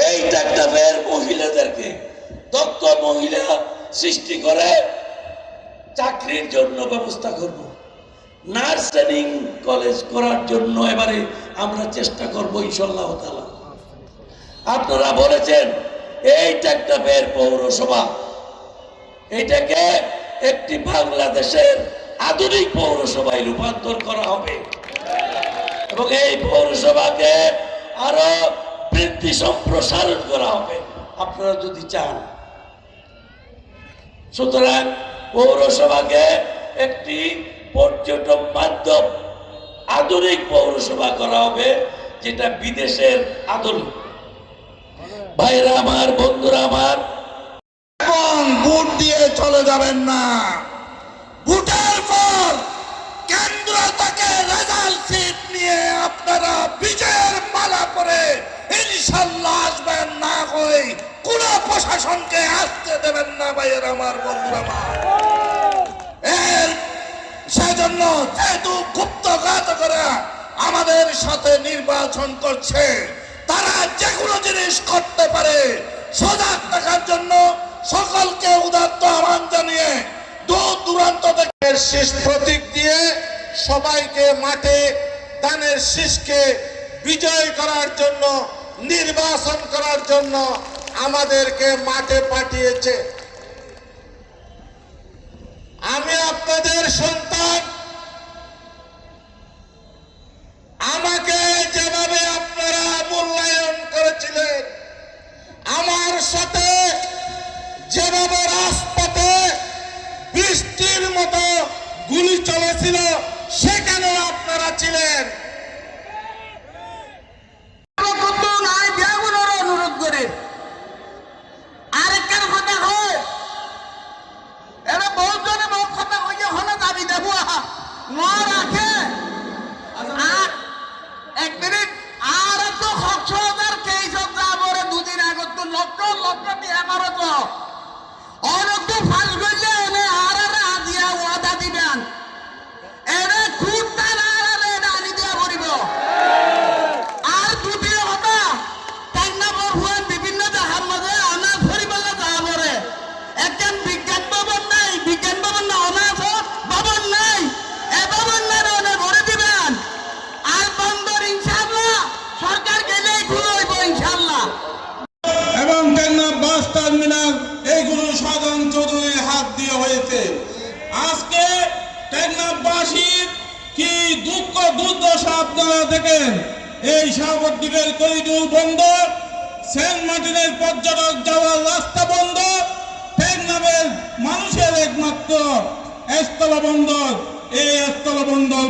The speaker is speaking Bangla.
এই টেকনাফের মহিলাদেরকে দক্ষ মহিলা সৃষ্টি করে চাকরির জন্য ব্যবস্থা করব। নার্সিং কলেজ করার জন্য এবারে আমরা চেষ্টা করব ইনশাআল্লাহ তাআলা। আপনারা বলেছেন এই টেকনাফের পৌরসভা এটাকে একটি বাংলাদেশের আধুনিক পৌরসভায় রূপান্তর করা হবে এবং এই পৌরসভাকে আরো বৃদ্ধি সম্প্রসারণ করা হবে আপনারা যদি চান। সুতরাং পৌরসভাকে একটি পর্যটন মাধ্যম আধুনিক পৌরসভা করা হবে, যেটা বিদেশের আধুনিক। ভাইরা আমার, বন্ধুরা আমার, ভোট দিয়ে চলে যাবেন না। ভোটের পর কেন্দ্র থেকে রেজাল্ট শিট নিয়ে আপনারা বিজয়ের মালা পরে ইনশাআল্লাহ আসবেন, না হয় কোন প্রশাসনকে আসতে দেবেন না। ভাইয়ের আমার, বন্ধুরা আমার, সেজন্য যেহেতু গুপ্তঘাতকরা আমাদের সাথে নির্বাচন করছে, তারা যে কোনো জিনিস করতে পারে। সজাগ থাকার জন্য সকলকে উদাত্ত আহ্বান জানিয়ে দূর দূরান্ত থেকে শীষ প্রতীক দিয়ে সবাইকে মাঠে ধানের শীষকে বিজয় করার জন্য, নির্বাচন করার জন্য আমাদেরকে মাঠে পাঠিয়েছে। আমি আপনাদের সন্তান, আমাকে যেভাবে আপনারা মূল্যায়ন করেছিলেন, আমার সাথে যেভাবে রাজপথে বৃষ্টির মতো গুলি চলেছিল সেখানে আপনারা ছিলেন। অনুরোধ করে আরেকটার কথা হয়, এরা বহুত জনে বহুত কথা হয়ে হলে দাবি দেবো ন রাখে আর এক মিনিট আর তো 6,000 কেস যাবরে দুদিন আগত তো লক্ষ লক্ষ আমারও তো অনেক তো ফাঁস করলে এনে আর দিয়া ওয়াদা দিবেন, এনে খুব তার আর এটা আনি দেওয়া করিব। আর দুটি হতা কান্না বহুয়ান বিভিন্ন জাহার মাঝে অনাথ পরিবারে যাবরে একজন বিজ্ঞান ভবন নাই, বিজ্ঞান ভবন না অনাথ ভবন নাই, এ ভবন না ওনে ভরে দিবেন। আর বন্দর ইনশাআল্লাহ সরকার গেলেই খুলে হইব ইনশাআল্লাহ। এবং টেকনাফ বাস টার্মিনাল এইগুলো সাধারণ চৌধুরীর হাত দিয়ে হয়েছে। আজকে টেকনাফবাসীর কি দুঃখ দুর্দশা আপনারা দেখেন। এই শাহবদ্বীপের করিডোর বন্ধ, সেন্ট মার্টিনের পর্যটক যাওয়ার রাস্তা বন্ধ, টেকনাফের মানুষের একমাত্র স্থলবন্দর, এই স্থলবন্দর